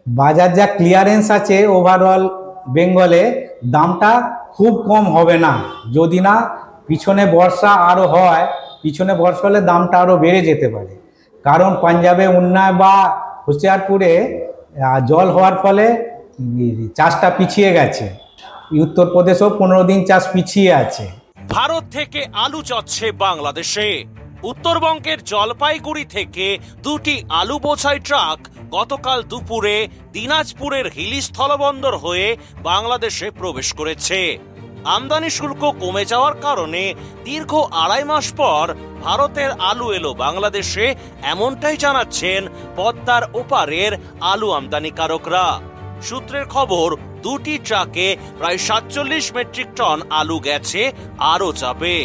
বাজার যা ক্লিয়ারেন্স আছে ওভারঅল বেঙ্গলে, দামটা খুব কম হবে না। যদি না পিছনে বর্ষা আরও হয়, পিছনে বর্ষা হলে দামটা আরও বেড়ে যেতে পারে। কারণ পাঞ্জাবে উন্নায় বা হোশিয়ারপুরে জল হওয়ার ফলে চাষটা পিছিয়ে গেছে। উত্তরপ্রদেশেও 15 দিন চাষ পিছিয়ে আছে। ভারত থেকে আলু যাচ্ছে বাংলাদেশে। উত্তরবঙ্গের জলপাইগুড়ি থেকে দুটি আলু বোঝাই ট্রাক গতকাল দুপুরে দিনাজপুরের হিলি স্থলবন্দর হয়ে বাংলাদেশে প্রবেশ করেছে। আমদানি শুল্ক কমে যাওয়ার কারণে দীর্ঘ 2.5 মাস পর ভারতের আলু এলো বাংলাদেশে, এমনটাই জানাচ্ছেন পদ্মার ওপারের আলু আমদানিকারকরা। সূত্রের খবর, দুটি ট্রাকে প্রায় 47 মেট্রিক টন আলু গেছে, আরও যাবে।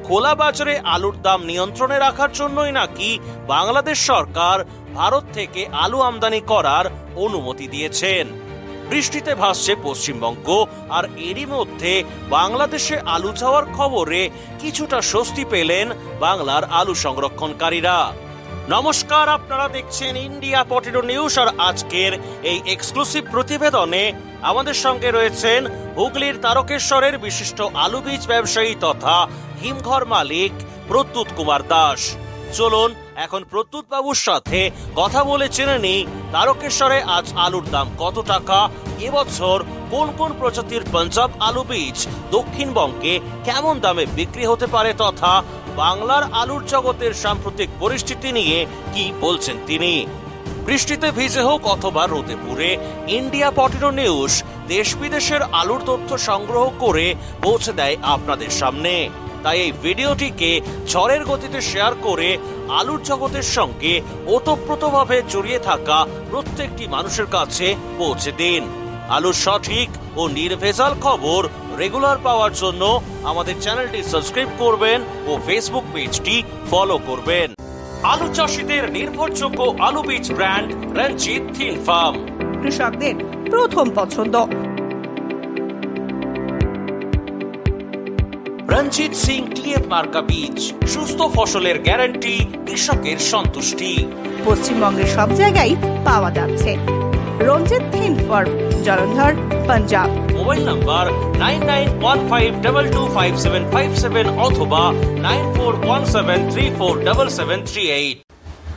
খোলা বাজারে আলুর দাম নিয়ন্ত্রণে রাখার জন্যই নাকি বাংলাদেশ সরকার ভারত থেকে আলু আমদানি করার অনুমতি দিয়েছেন। বৃষ্টিতে ভাসছে পশ্চিমবঙ্গ, আর এরই মধ্যে বাংলাদেশে আলু যাওয়ার খবরে কিছুটা স্বস্তি পেলেন বাংলার আলু সংরক্ষণকারীরা। নমস্কার, আপনারা দেখছেন ইন্ডিয়া পটেটো নিউজ, আর আজকের এই এক্সক্লুসিভ প্রতিবেদনে আমাদের সঙ্গে রয়েছেন হুগলির তারকেশ্বরের বিশিষ্ট আলু বীজ ব্যবসায়ী তথা হিমঘর মালিক প্রদ্যুৎ কুমার দাস। চলুন এখন প্রদ্যুৎ বাবুর সাথে কথা বলে জেনে নিই তারকেশ্বরে আজ আলুর দাম কত টাকা, এবছর কোন কোন প্রজাতির পাঞ্জাব আলু বীজ দক্ষিণবঙ্গে কেমন দামে বিক্রি হতে পারে, তথা বাংলার আলুর জগতের সাম্প্রতিক পরিস্থিতি নিয়ে কি বলছেন তিনি। বৃষ্টিতে ভিজে হোক অথবা রোদে পুড়ে, ইন্ডিয়া পটেটো নিউজ দেশ বিদেশের আলুর তথ্য সংগ্রহ করে পৌঁছে দেয় আপনাদের সামনে। তাই এই ভিডিওটিকে ঝড়ের গতিতে শেয়ার করে আলুর জগতের সঙ্গে ওতপ্রোতভাবে জড়িয়ে থাকা প্রত্যেকটি মানুষের কাছে পৌঁছে দিন। আলুর সঠিক ও নির্ভেজাল খবর রেগুলার পাওয়ার জন্য আমাদের চ্যানেলটি সাবস্ক্রাইব করবেন ও ফেসবুক পেজটি ফলো করবেন। আলু চাষীদের নির্ভরযোগ্য আলু বীজ ব্র্যান্ড রঞ্জিত থিন ফার্ম, কৃষকদের প্রথম পছন্দ। রঞ্জিত সিং টিএফ মার্কা বীজ, সুস্থ ফসলের গ্যারান্টি, কৃষকের সন্তুষ্টি। পশ্চিমবঙ্গের সব জায়গায় পাওয়া যাচ্ছে। রঞ্জিত থিন farm, Jalandhar, Punjab. Mobile number 9915225757 অথবা 9417347738।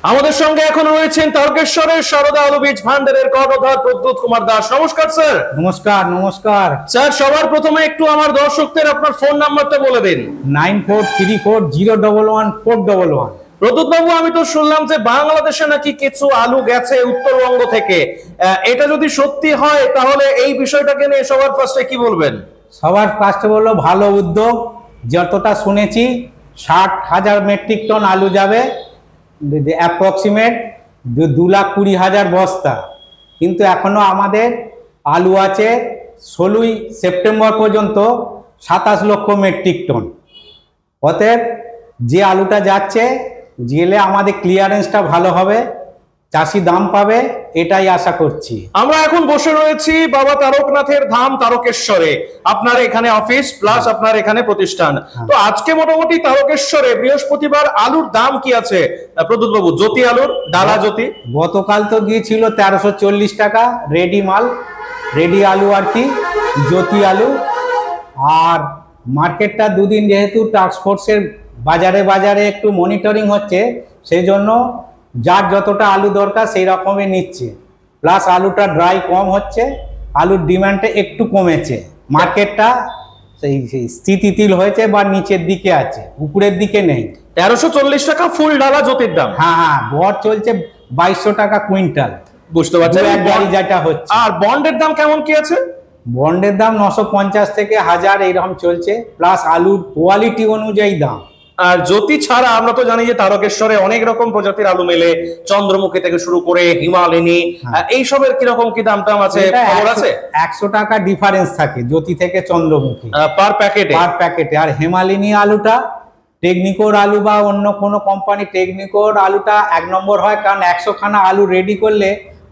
আমাদের সঙ্গে এখন রয়েছেন তারকেশ্বরের সারদা আলু বীজ ভান্ডারের কর্ণধার প্রদ্যুৎ কুমার দাস। নমস্কার স্যার। নমস্কার। নমস্কার স্যার, সবার প্রথমে একটু আমার দর্শকদের আপনার ফোন নাম্বারটা বলে দিন। 9434011411। প্রদ্যুৎ বাবু, আমি তো শুনলাম যে বাংলাদেশে নাকি কিছু আলু গেছে উত্তরবঙ্গ থেকে, এটা যদি সত্যি হয় তাহলে এই বিষয়টাকে নিয়ে সবার ফার্স্টে কি বলবেন? সবার ফার্স্টে বললো ভালো উদ্যোগ। যতটা শুনেছি 60,000 মেট্রিক টন আলু যাবে, অ্যাপ্রক্সিমেট 2,20,000 বস্তা। কিন্তু এখনো আমাদের আলু আছে 16ই সেপ্টেম্বর পর্যন্ত 27 লক্ষ মেট্রিক টন। অতএব যে আলুটা যাচ্ছে গেলে আমাদের ক্লিয়ারেন্সটা ভালো হবে, চাষি দাম পাবে, এটাই আশা করছি। আমরা এখন বসে রয়েছি বাবা তারকনাথের ধাম তারকেশ্বরে। আপনার এখানে অফিস প্লাস আপনার এখানে প্রতিষ্ঠান। তো আজকে মোটামুটি তারকেশ্বরে বৃহস্পতিবার আলুর দাম কি আছে প্রদ্যুৎ বাবু? জ্যোতি আলুর ডালা জ্যোতি গতকাল তো গিয়েছিল 1340 টাকা রেডি মাল, রেডি আলু আর কি, জ্যোতি আলু। আর মার্কেটটা দুদিন যেহেতু টাস্ক ফোর্সের বাজারে বাজারে একটু মনিটরিং হচ্ছে, সেই জন্য যার যতটা আলু দরকার সেই রকমই নিচ্ছে। প্লাস আলুটা ড্রাই কম হচ্ছে, আলুর ডিমান্ডটা একটু কমেছে। মার্কেটটা সেই স্থিতিশীল হয়েছে বা নিচের দিকে আছে, উপরের দিকে নেই। 1340 টাকা ফুল ডালা জ্যোতির দাম। হ্যাঁ, গড় চলছে 2200 টাকা কুইন্টাল। বুঝতে পারছি। যেটা হচ্ছে। আর বন্ডের দাম কেমন কি আছে? বন্ডের দাম 950 থেকে 1000 এইরকম চলছে, প্লাস আলুর কোয়ালিটি অনুযায়ী দাম। আর জ্যোতি ছাড়া আমরা তো জানি যে তারকেশ্বরে অনেক রকম প্রজাতির আলু মেলে, চন্দ্রমুখী থেকে শুরু করে হিমালয়নী, এইসবের কিরকম কি দাম টাম আছে? খবর আছে? 100 টাকা ডিফারেন্স থাকে জ্যোতি থেকে চন্দ্রমুখী পার প্যাকেটে। আর হিমালয়নী আলুটা টেকনিকোর আলু বা অন্য কোনো কোম্পানি টেকনিকোর আলুটা 1 নম্বর হয়, কারণ 100 খানা আলু রেডি করলে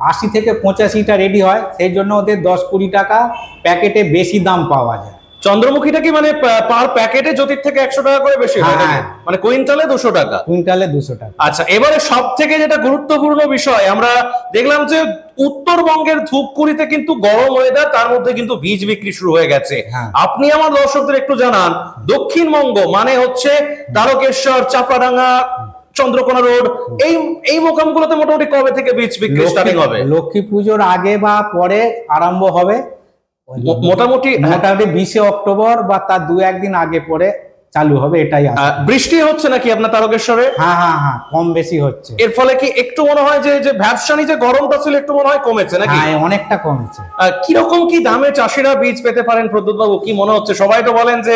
80 থেকে 85টা রেডি হয়, সেই জন্য ওদের 10-20 টাকা প্যাকেটে বেশি দাম পাওয়া যায়। চন্দ্রমুখীটা কি মানে পার প্যাকেটে জ্যোতির থেকে 100 টাকা করে বেশি হয় নাকি? হ্যাঁ। মানে কুইন্টালে 200 টাকা। কুইন্টালে 200 টাকা। আচ্ছা, এবারে সব থেকে যেটা গুরুত্বপূর্ণ বিষয়, আমরা দেখলাম যে উত্তরবঙ্গের ধূপগুড়িতে কিন্তু গরম ওয়েদার, তার মধ্যে কিন্তু বীজ বিক্রি শুরু হয়ে গেছে। হ্যাঁ। আপনি আমার দর্শকদের একটু জানান, দক্ষিণবঙ্গ মানে হচ্ছে তারকেশ্বর, চাপাডাঙ্গা, চন্দ্রকোনা রোড, এই মোকামগুলোতে মোটামুটি কবে থেকে বীজ বিক্রি স্টার্টিং হবে? লক্ষ্মী পুজোর আগে বা পরে আরম্ভ হবে। মোটামুটি 20 অক্টোবর বা তার 2-1 দিন আগে পরে চালু হবে, এটাই আছে। বৃষ্টি হচ্ছে নাকি আপনার তারকেশ্বরে? হ্যাঁ হ্যাঁ হ্যাঁ, কম বেশি হচ্ছে। এর ফলে কি একটু মনে হয় যে ব্যবসানি যে গরমটা ছিল একটু মনে হয় কমেছে নাকি? হ্যাঁ, অনেকটা কমেছে। কিরকম কি দামে চাষিরা বীজ পেতে পারেন প্রদ্যুৎ বাবু, কি মনে হচ্ছে? সবাই তো বলেন যে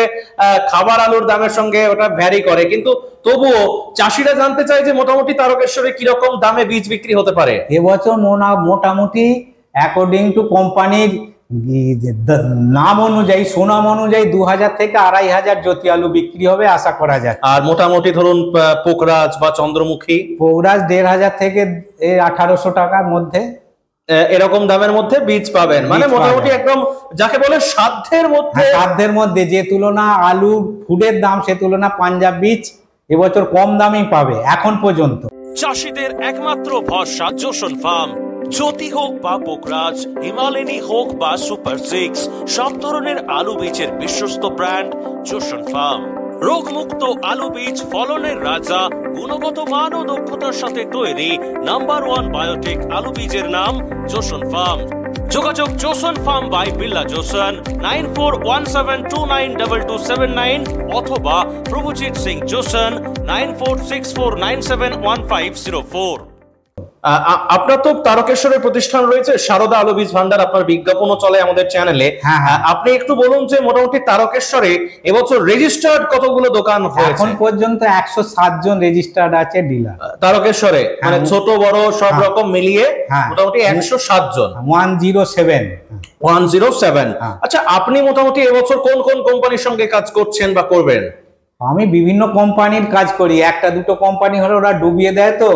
খাবার আলুর দামের সঙ্গে ওটা ভ্যারি করে, কিন্তু তবুও চাষিরা জানতে চায় যে মোটামুটি তারকেশ্বরে কিরকম দামে বীজ বিক্রি হতে পারে এবছর। মোটামুটি অ্যাকর্ডিং টু কোম্পানির নাম অনুযায়ী, সুনাম অনুযায়ী 2000 থেকে 2500 জ্যোতি আলু বিক্রি হবে আশা করা যায়। আর মোটামুটি ধরুন পোকরাজ বা চন্দ্রমুখী, পোকরাজ 1500 থেকে 1800 টাকার মধ্যে এরকম দামের মধ্যে বীজ পাবেন। মানে মোটামুটি একদম যাকে বলে সাধ্যের মধ্যে। সাধ্যের মধ্যে যে তুলনা আলুর ফুডের দাম, সে তুলনা পাঞ্জাব বীজ এবছর কম দামেই পাবে এখন পর্যন্ত। চাষিদের একমাত্র ভরসা জোসন ফার্ম। জ্যোতি হোক বা পোকরাজ, হিমালয়ানি হোক বা সুপার 6, সব ধরনের আলু বীজের বিশ্বস্ত ব্র্যান্ড জোসন ফার্ম। রোগমুক্ত আলু বীজ, ফলনের রাজা, গুণগত মান ও দক্ষতার সাথে তৈরি নাম্বার 1 বায়োটেক আলু বীজের নাম জোসন ফার্ম। যোগাযোগ Joseon farm by Billah Joseon, 9417292279 অথবা প্রভুজিৎ সিং জোসন, 9464971504। আপনার তো তারকেশ্বরের প্রতিষ্ঠান রয়েছে সারদা আলু বীজ ভান্ডার, আপনার বিজ্ঞাপনও চলে আমাদের চ্যানেলে। আপনি একটু বলুন যে মোটামুটি তারকেশ্বরে এবছর রেজিস্টার্ড কতগুলো দোকান হয়েছে? এখন পর্যন্ত 107 জন রেজিস্টার্ড আছে ডিলার তারকেশ্বরে, মানে ছোট বড় সব রকম মিলিয়ে মোটামুটি 107 জন। 107। আচ্ছা, আপনি মোটামুটি এবছর কোন কোন কোম্পানির সঙ্গে কাজ করছেন বা করবেন? আমি বিভিন্ন কোম্পানির কাজ করি। একটা দুটো কোম্পানি হলে ওরা ডুবিয়ে দেয়। তো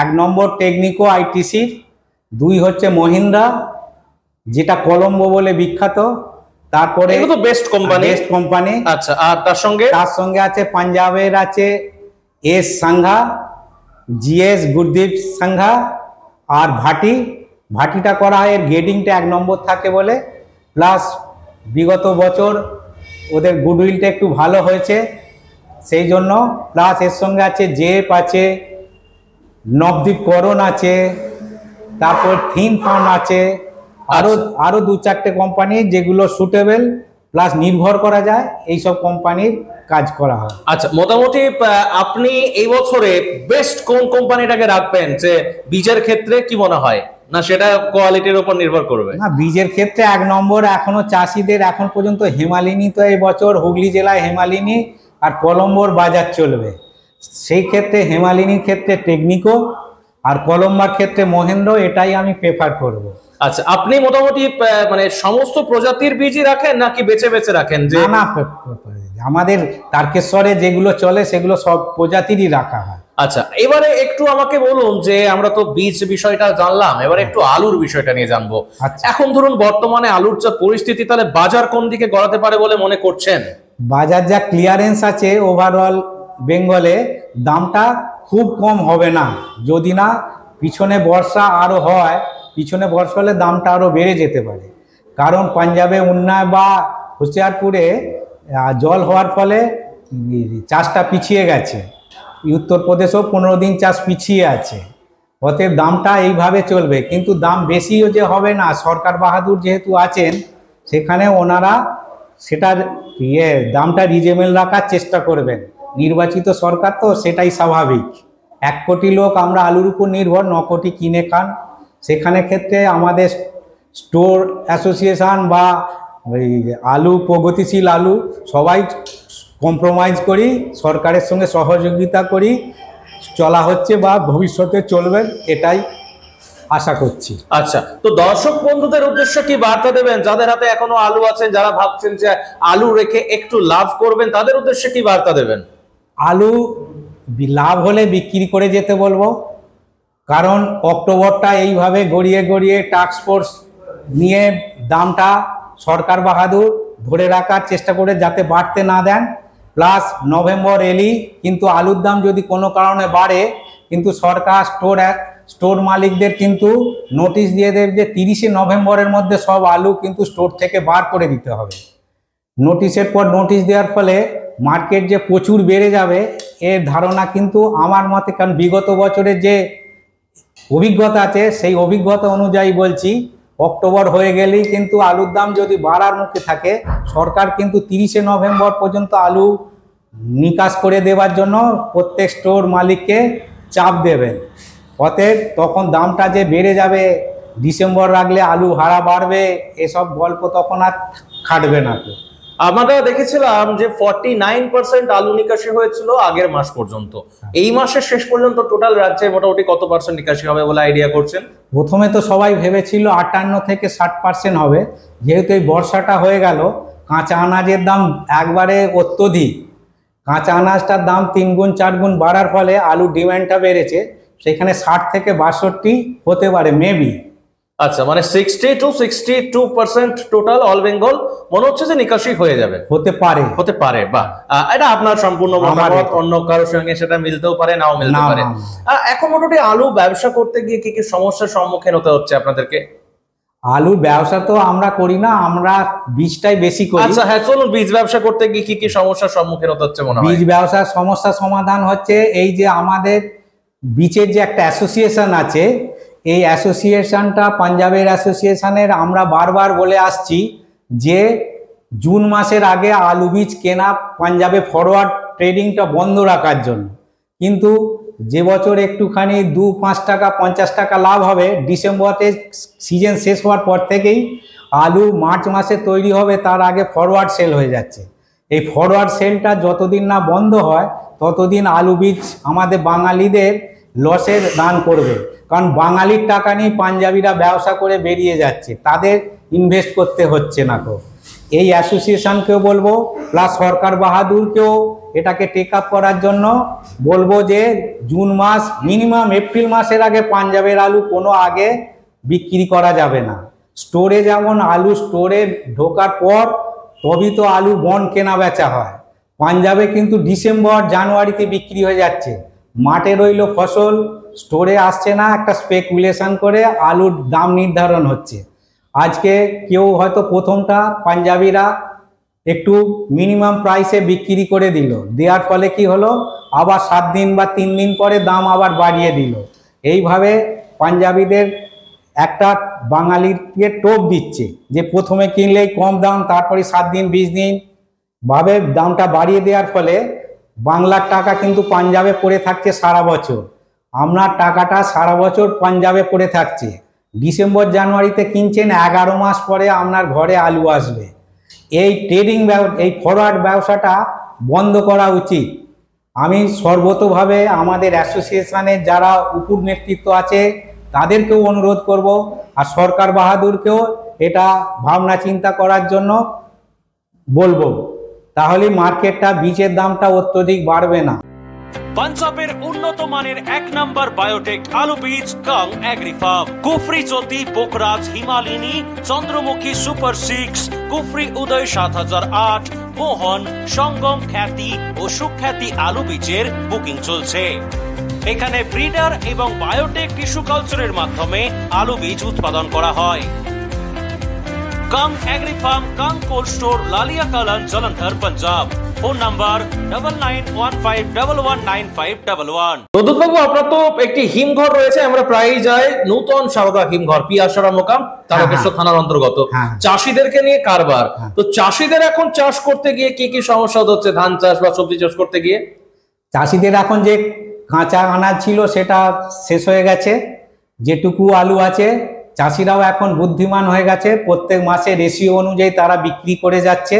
1 নম্বর টেকনিকো আইটিসি, 2 হচ্ছে মহিন্দ্রা, যেটা কলম্বো বলে বিখ্যাত। তারপরে এগুলো তো বেস্ট কোম্পানি। আচ্ছা, আর তার সঙ্গে আছে পাঞ্জাবের আছে এস সাংঘা, জিএস গুরদীপ সাংঘা, আর ভাটিটা করা হয়, এর গ্রেডিংটা 1 নম্বর থাকে বলে। প্লাস বিগত বছর ওদের গুডউইলটা একটু ভালো হয়েছে সেই জন্য। প্লাস এর সঙ্গে আছে জেপ আছে, নবদ্বীপ করণ আছে, তারপর থিন ফার্ম আছে, আরো 2-4টে কোম্পানি যেগুলো সুটেবল প্লাস নির্ভর করা যায়, এইসব কোম্পানির কাজ করা হয়। আচ্ছা, মোটামুটি আপনি এই বছরে বেস্ট কোন কোম্পানিটাকে রাখবেন যে বীজের ক্ষেত্রে, কি মনে হয়? না সেটা কোয়ালিটির উপর নির্ভর করবে? না, বীজের ক্ষেত্রে 1 নম্বর এখনো চাষিদের এখন পর্যন্ত হেমালিনী, তো এই বছর হুগলি জেলায় হেমালিনী আর কলম্বোর বাজার চলবে। সেই ক্ষেত্রে হেমালিনীর ক্ষেত্রে টেকনিকো আর কলম্বার ক্ষেত্রে মহেন্দ্র, এটাই আমি প্রেফার করব। আচ্ছা, আপনি মোটামুটি মানে সমস্ত প্রজাতির বীজই রাখেন নাকি বেছে বেছে রাখেন? যে না, আমাদের তারকেশ্বরে যেগুলো চলে সেগুলো সব প্রজাতিরই রাখা হয়। আচ্ছা, এবারে একটু আমাকে বলুন যে আমরা তো বীজ বিষয়টা জানলাম, এবারে একটু আলুর বিষয়টা নিয়ে জানবো। এখন ধরুন বর্তমানে আলুর যা পরিস্থিতি, তাহলে বাজার কোন দিকে গড়াতে পারে বলে মনে করছেন? বাজার যা ক্লিয়ারেন্স আছে ওভারঅল বেঙ্গলে, দামটা খুব কম হবে না যদি না পিছনে বর্ষা আরো হয়। পিছনে বর্ষা হলে দামটা আরো বেড়ে যেতে পারে, কারণ পাঞ্জাবে উন্নয় বা হুশিয়ারপুরে জল হওয়ার ফলে চাষটা পিছিয়ে গেছে। উত্তরপ্রদেশেও 15 দিন চাষ পিছিয়ে আছে। অতএব দামটা এইভাবে চলবে, কিন্তু দাম বেশিও যে হবে না। সরকার বাহাদুর যেহেতু আছেন, সেখানে ওনারা সেটার দামটা রিজনেবল রাখার চেষ্টা করবেন। নির্বাচিত সরকার তো, সেটাই স্বাভাবিক। 1 কোটি লোক আমরা আলুর উপর নির্ভর, 9 কোটি কিনে খান। সেখানে ক্ষেত্রে আমাদের স্টোর অ্যাসোসিয়েশন বা আলু প্রগতিশীল আলু সবাই কম্প্রোমাইজ করি, সরকারের সঙ্গে সহযোগিতা করি, চলা হচ্ছে বা ভবিষ্যতে চলবে, এটাই আশা করছি। আচ্ছা, তো দর্শক বন্ধুদের উদ্দেশ্যে কি বার্তা দেবেন যাদের হাতে এখনো আলু আছেন, যারা ভাবছেন যে আলু রেখে একটু লাভ করবেন, তাদের উদ্দেশ্যে কি বার্তা দেবেন? আলু লাভ হলে বিক্রি করে যেতে বলবো, কারণ অক্টোবরটা এইভাবে গড়িয়ে গড়িয়ে টাস্ক ফোর্স নিয়ে দামটা সরকার বাহাদুর ধরে রাখার চেষ্টা করে যাতে বাড়তে না দেন। প্লাস নভেম্বর এলেই কিন্তু আলুর দাম যদি কোনো কারণে বাড়ে, কিন্তু সরকার স্টোর মালিকদের কিন্তু নোটিশ দিয়ে দেবে যে 30শে নভেম্বরের মধ্যে সব আলু কিন্তু স্টোর থেকে বার করে দিতে হবে। নোটিশের পর নোটিশ দেওয়ার ফলে মার্কেট যে প্রচুর বেড়ে যাবে এর ধারণা কিন্তু আমার মতে, কারণ বিগত বছরের যে অভিজ্ঞতা আছে সেই অভিজ্ঞতা অনুযায়ী বলছি, অক্টোবর হয়ে গেলেই কিন্তু আলুর দাম যদি বাড়ার মুখে থাকে, সরকার কিন্তু 30শে নভেম্বর পর্যন্ত আলু নিকাশ করে দেওয়ার জন্য প্রত্যেক স্টোর মালিককে চাপ দেবেন। অতএব তখন দামটা যে বেড়ে যাবে, ডিসেম্বর রাখলে আলু ভাড়া বাড়বে, এসব গল্প তখন আর খাটবে না। তো আমরা দেখেছিলাম যে 49% আলু নিকাশি হয়েছিল আগের মাস পর্যন্ত। এই মাসের শেষ পর্যন্ত টোটাল রাজ্যে মোটামুটি কত পার্সেন্ট নিকাশি হবে বলে আইডিয়া করছেন? প্রথমে তো সবাই ভেবেছিল 58 থেকে 60% হবে। যেহেতু এই বর্ষাটা হয়ে গেল, কাঁচা আনাজের দাম একবারে অত্যধিক, কাঁচা আনাজটার দাম 3 গুণ 4 গুণ বাড়ার ফলে আলুর ডিমান্ডটা বেড়েছে, সেখানে 60 থেকে 62 হতে পারে মেবি। আচ্ছা, মানে 60 to 62% টোটাল অল বেঙ্গল মনে হচ্ছে যে নিকাশি হয়ে যাবে, হতে পারে। বাহ, এটা আপনার সম্পূর্ণ মতামত, অন্য কারোর সঙ্গে সেটা মিলতেও পারে, নাও মিলতে পারে। এখন মোটামুটি আলু ব্যবসা করতে গিয়ে কি কি সমস্যার সম্মুখীন হতে হচ্ছে আপনাদেরকে? আলুর ব্যবসা তো আমরা করি না, আমরা বীজটাই বেশি করি। আচ্ছা হ্যাঁ, চলুন বীজ ব্যবসা করতে গিয়ে কি কি সমস্যার সম্মুখীন হতে হচ্ছে মনে হয়? বীজ ব্যবসার সমস্যা সমাধান হচ্ছে এই যে আমাদের বীজের যে একটা অ্যাসোসিয়েশন আছে, এই অ্যাসোসিয়েশনটা পাঞ্জাবের অ্যাসোসিয়েশনের আমরা বারবার বলে আসছি যে জুন মাসের আগে আলু বীজ কেনা পাঞ্জাবে ফরওয়ার্ড ট্রেডিংটা বন্ধ রাখার জন্য। কিন্তু যে বছর একটুখানি 2-5 টাকা 50 টাকা লাভ হবে, ডিসেম্বরে সিজন শেষ হওয়ার পর থেকেই আলু মার্চ মাসে তৈরি হবে, তার আগে ফরওয়ার্ড সেল হয়ে যাচ্ছে। এই ফরওয়ার্ড সেলটা যতদিন না বন্ধ হয় ততদিন আলু বীজ আমাদের বাঙালিদের লসের দান করবে, কারণ বাঙালির টাকা নিয়ে পাঞ্জাবিরা ব্যবসা করে বেরিয়ে যাচ্ছে, তাদের ইনভেস্ট করতে হচ্ছে না। তো এই অ্যাসোসিয়েশনকেও বলবো, প্লাস সরকার বাহাদুরকেও এটাকে টেক আপ করার জন্য বলবো যে জুন মাস মিনিমাম এপ্রিল মাসের আগে পাঞ্জাবের আলু কোনো আগে বিক্রি করা যাবে না। স্টোরে যেমন আলু স্টোরে ঢোকার পর তবেই তো আলু বন্ড কেনা বেচা হয়, পাঞ্জাবে কিন্তু ডিসেম্বর জানুয়ারিতে বিক্রি হয়ে যাচ্ছে। মাঠে রইল ফসল, স্টোরে আসছে না, একটা স্পেকুলেশন করে আলুর দাম নির্ধারণ হচ্ছে। আজকে কেউ হয়তো প্রথমটা পাঞ্জাবিরা একটু মিনিমাম প্রাইসে বিক্রি করে দিল, দেওয়ার ফলে কি হলো, আবার 7 দিন বা 3 দিন পরে দাম আবার বাড়িয়ে দিল। এইভাবে পাঞ্জাবিদের একটা বাঙালিকে টোপ দিচ্ছে যে প্রথমে কিনলেই কম দাম, তারপরে 7 দিন 20 দিন ভাবে দামটা বাড়িয়ে দেওয়ার ফলে বাংলার টাকা কিন্তু পাঞ্জাবে পড়ে থাকছে সারা বছর। আপনার টাকাটা সারা বছর পাঞ্জাবে পড়ে থাকছে, ডিসেম্বর জানুয়ারিতে কিনছেন, 11 মাস পরে আপনার ঘরে আলু আসবে। এই ট্রেডিং এই ফরওয়ার্ড ব্যবসাটা বন্ধ করা উচিত। আমি সর্বতভাবে আমাদের অ্যাসোসিয়েশনের যারা উপর নেতৃত্ব আছে তাদেরকেও অনুরোধ করব, আর সরকার বাহাদুরকেও এটা ভাবনা চিন্তা করার জন্য বলবো, তাহলে মার্কেটটা বীজের দামটা অত্যধিক বাড়বে না। পাঞ্জাবের উন্নত মানের 1 নম্বর বায়োটেক আলু বীজ কাং এগ্রিফার্ম, কুফরি জ্যোতি, পোকরাজ, হিমালিনী, চন্দ্রমুখী সুপার 6, কুফরি উদয় 7008, মোহন, সঙ্গম খ্যাতি ও সুখ্যাতি আলু বীজের বুকিং চলছে। এখানে ব্রিডার এবং বায়োটেক টিস্যু কালচারের মাধ্যমে আলু বীজ উৎপাদন করা হয়। Kang agrifarm, Kang cold store, Laliya Kalan, Jalandhar, Punjab. Phone number 9915119511। Pradyut babu, আপনার তো একটি হিমঘর রয়েছে, আমরা প্রায়ই যাই, নূতন সারদা হিমঘর, পিয়াসারা মোকাম, তারকেশ্বর থানার অন্তর্গত। চাষিদেরকে নিয়ে কারবার, তো চাষিদের এখন চাষ করতে গিয়ে কি কি সমস্যা হচ্ছে, ধান চাষ বা সবজি চাষ করতে গিয়ে? চাষিদের এখন যে কাঁচা আনাজ ছিল সেটা শেষ হয়ে গেছে, যেটুকু আলু আছে চাষিরাও এখন বুদ্ধিমান হয়ে গেছে, প্রত্যেক মাসে রেশিও অনুযায়ী তারা বিক্রি করে যাচ্ছে।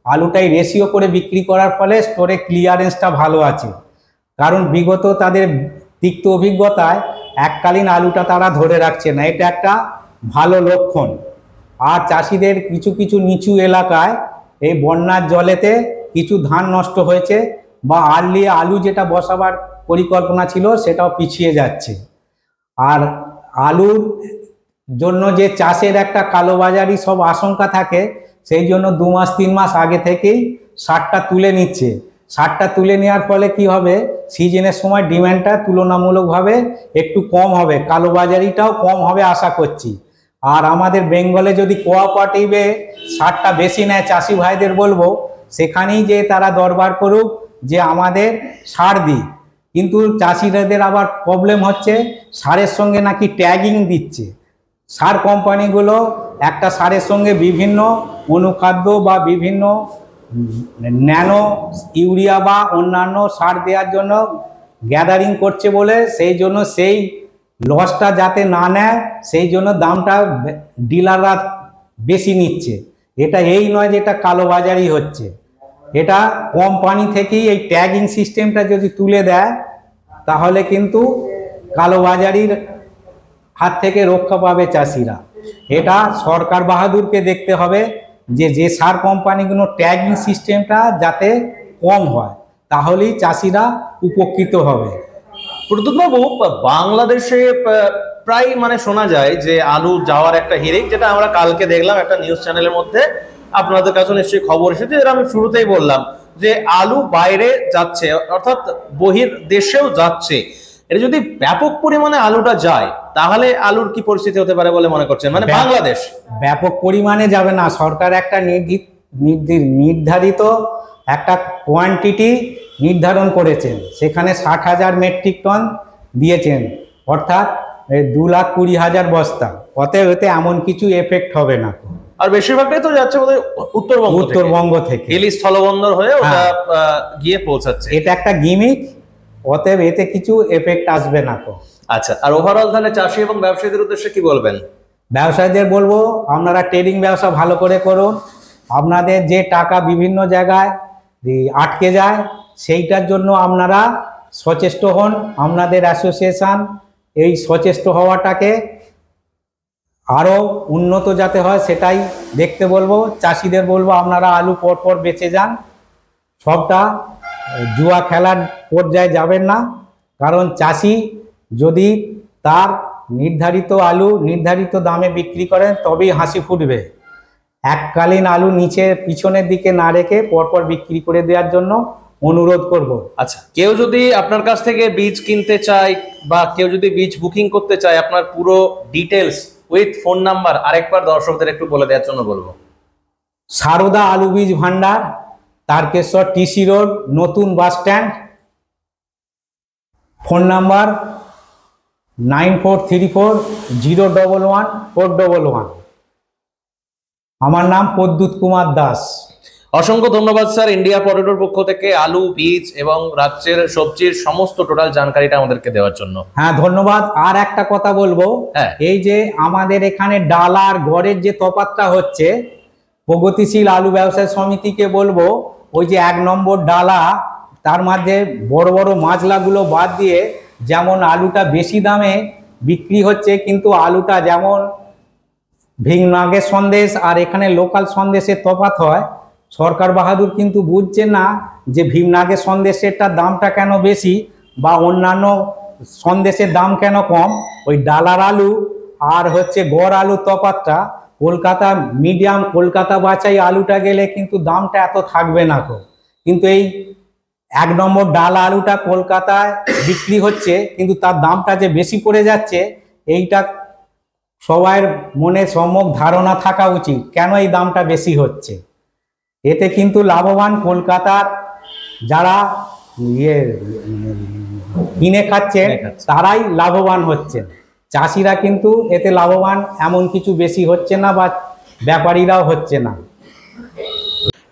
আলুটাই রেশিও করে বিক্রি করার ফলে স্টোরে ক্লিয়ারেন্সটা ভালো আছে, কারণ বিগত তাদের তিক্ত অভিজ্ঞতায় এককালীন আলুটা তারা ধরে রাখছে না, এটা একটা ভালো লক্ষণ। আর চাষিদের কিছু কিছু নিচু এলাকায় এই বন্যার জলেতে কিছু ধান নষ্ট হয়েছে, বা আর্লি আলু যেটা বসাবার পরিকল্পনা ছিল সেটাও পিছিয়ে যাচ্ছে। আর আলুর জন্য যে চাষের একটা কালোবাজারি সব আশঙ্কা থাকে, সেই জন্য 2 মাস 3 মাস আগে থেকেই সারটা তুলে নিচ্ছে। সারটা তুলে নেওয়ার ফলে কি হবে, সিজনের সময় ডিমান্ডটা তুলনামূলকভাবে একটু কম হবে, কালোবাজারিটাও কম হবে আশা করছি। আর আমাদের বেঙ্গলে যদি কোঅপারেটিভে সারটা বেশি নেয়, চাষি ভাইদের বলবো সেখানেই যে তারা দরবার করুক যে আমাদের সার দিই। কিন্তু চাষিদের আবার প্রবলেম হচ্ছে, সারের সঙ্গে নাকি ট্যাগিং দিচ্ছে। সার কোম্পানিগুলো একটা সারের সঙ্গে বিভিন্ন অনুখাদ্য বা বিভিন্ন ন্যানো ইউরিয়া বা অন্যান্য সার দেওয়ার জন্য গ্যাদারিং করছে বলে সেই জন্য সেই লসটা যাতে না নেয় সেই জন্য দামটা ডিলাররা বেশি নিচ্ছে। এটা এই নয় যে এটা কালোবাজারি হচ্ছে, এটা কোম্পানি থেকেই এই ট্যাগিং সিস্টেমটা যদি তুলে দেয় তাহলে কিন্তু কালোবাজারির হাত থেকে রক্ষা পাবে চাষিরা। এটা সরকার বাহাদুরকে দেখতে হবে যে সার কোম্পানিগুলো ট্যাগিং সিস্টেমটা যাতে কম হয়, তাহলেই চাষিরা উপকৃত হবে। প্রদ্যুৎবাবু, বাংলাদেশে প্রায় মানে শোনা যায় যে আলু যাওয়ার একটা হিড়িক, যেটা আমরা কালকে দেখলাম একটা নিউজ চ্যানেলের মধ্যে, আপনাদের কাছে নিশ্চয়ই খবর এসেছে, যেটা আমি শুরুতেই বললাম যে আলু বাইরে যাচ্ছে, অর্থাৎ বহির দেশেও যাচ্ছে। এটা যদি ব্যাপক পরিমাণে আলুটা যায় তাহলে আলুর কি পরিস্থিতি হতে পারে বলে মনে করছেন? মানে বাংলাদেশ ব্যাপক পরিমাণে যাবে না, সরকার একটা নির্ধারিত একটা কোয়ান্টিটি নির্ধারণ করেছেন, সেখানে 60,000 মেট্রিক টন দিয়েছেন, অর্থাৎ 2,20,000 বস্তা। অতএব এতে এমন কিছু এফেক্ট হবে না। আর বেশিরভাগটাই তো যাচ্ছে বোধহয় উত্তরবঙ্গ থেকে, হিলি স্থলবন্দর হয়ে ওটা গিয়ে পৌঁছাচ্ছে। এটা একটা গিমিক, অতএব এতে কিছু এফেক্ট আসবে না। আচ্ছা, আর ওভারঅল তাহলে চাষি এবং ব্যবসায়ীদের উদ্দেশ্যে কি বলবেন? ব্যবসায়ীদের বলবো আপনারা ট্রেডিং ব্যবসা ভালো করে করুন। আপনাদের যে টাকা বিভিন্ন জায়গায় আটকে যায় সেইটার জন্য আপনারা সচেষ্ট হন। আপনাদের অ্যাসোসিয়েশন এই সচেষ্ট হওয়াটাকে আরও উন্নত যাতে হয় সেটাই দেখতে বলবো। চাষিদের বলবো আপনারা আলু পরপর বেঁচে যান, সবটা জুয়া খেলার পর্যায়ে যাবেন না। কারণ চাষি যদি তার নির্ধারিত আলু নির্ধারিত দামে বিক্রি করেন তবেই হাসি ফুটবে। এককালীন আলু নিচে পিছনের দিকে না রেখে পরপর বিক্রি করে দেওয়ার জন্য অনুরোধ করব। আচ্ছা, কেউ যদি আপনার কাছ থেকে বীজ কিনতে চায় বা কেউ যদি বীজ বুকিং করতে চায়, আপনার পুরো ডিটেলস উইথ ফোন নাম্বার আরেকবার দর্শকদের একটু বলে দেওয়ার জন্য বলবো। সারদা আলু বীজ ভান্ডার, তারকেশ্বর টিসি রোড, নতুন বাস স্ট্যান্ড। Phone number 9434011411। আমার নাম প্রদ্যুৎ কুমার দাস। অসংখ্য ধন্যবাদ স্যার, ইন্ডিয়া পটেটোর পক্ষ থেকে আলু, বীজ এবং রাজ্যের সবজির সমস্ত টোটাল জানকারিটা আমাদেরকে দেওয়ার জন্য। হ্যাঁ, ধন্যবাদ। আর একটা কথা বলবো, এই যে আমাদের এখানে ডাল আর গড়ের যে তফাৎটা হচ্ছে, প্রগতিশীল আলু ব্যবসায়ী সমিতিকে বলবো ওই যে 1 নম্বর ডালা, তার মধ্যে বড় বড় মাছলাগুলো বাদ দিয়ে যেমন আলুটা বেশি দামে বিক্রি হচ্ছে, কিন্তু আলুটা যেমন ভিংনাগের সন্দেশ আর এখানে লোকাল সন্দেশের তফাৎ হয়, সরকার বাহাদুর কিন্তু বুঝছে না যে ভীমনাগের সন্দেশেরটার দামটা কেন বেশি বা অন্যান্য সন্দেশের দাম কেন কম। ওই ডালার আলু আর হচ্ছে গড় আলু তফাৎটা কলকাতা মিডিয়াম, কলকাতা বাছাই আলুটা গেলে কিন্তু দামটা এত থাকবে না। কিন্তু এই 1 নম্বর ডাল আলুটা কলকাতায় বিক্রি হচ্ছে, কিন্তু তার দামটা যে বেশি পড়ে যাচ্ছে, এইটা সবার মনে সম্যক ধারণা থাকা উচিত কেন এই দামটা বেশি হচ্ছে। এতে কিন্তু লাভবান কলকাতার যারা কিনে খাচ্ছেন তারাই লাভবান হচ্ছেন, চাষিরা কিন্তু এতে লাভবান এমন কিছু বেশি হচ্ছে না বা ব্যাপারীরাও হচ্ছে না।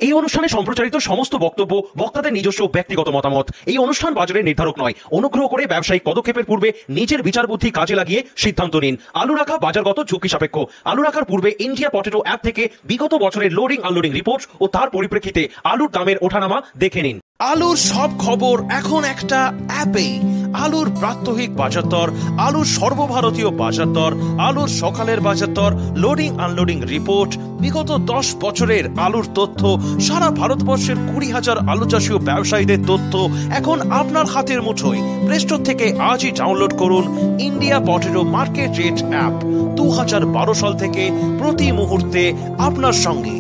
এই অনুষ্ঠানে সম্প্রচারিত সমস্ত বক্তব্য বক্তাদের নিজস্ব ব্যক্তিগত মতামত। এই অনুষ্ঠান বাজারের নির্ধারক নয়। অনুগ্রহ করে ব্যবসায়িক পদক্ষেপের পূর্বে নিজের বিচার বুদ্ধি কাজে লাগিয়ে সিদ্ধান্ত নিন। আলু রাখা বাজারগত ঝুঁকি সাপেক্ষ। আলু রাখার পূর্বে ইন্ডিয়া পটেটো অ্যাপ থেকে বিগত বছরের লোডিং আনলোডিং রিপোর্ট ও তার পরিপ্রেক্ষিতে আলুর দামের ওঠানামা দেখে নিন। আলুর সব খবর এখন একটা অ্যাপে। আলুর প্রাত্যহিক বাজার দর, আলুর সর্বভারতীয় বাজার দর, আলুর সকালের বাজার দর, লোডিং আনলোডিং রিপোর্ট, বিগত 10 বছরের আলুর তথ্য, সারা ভারতবর্ষের 20,000 আলু চাষী ও ব্যবসায়ীদের তথ্য এখন আপনার হাতের মুঠোয়। প্লে স্টোর থেকে আজই ডাউনলোড করুন India potato market rate app. 2012 সাল থেকে প্রতি মুহূর্তে আপনার সঙ্গে।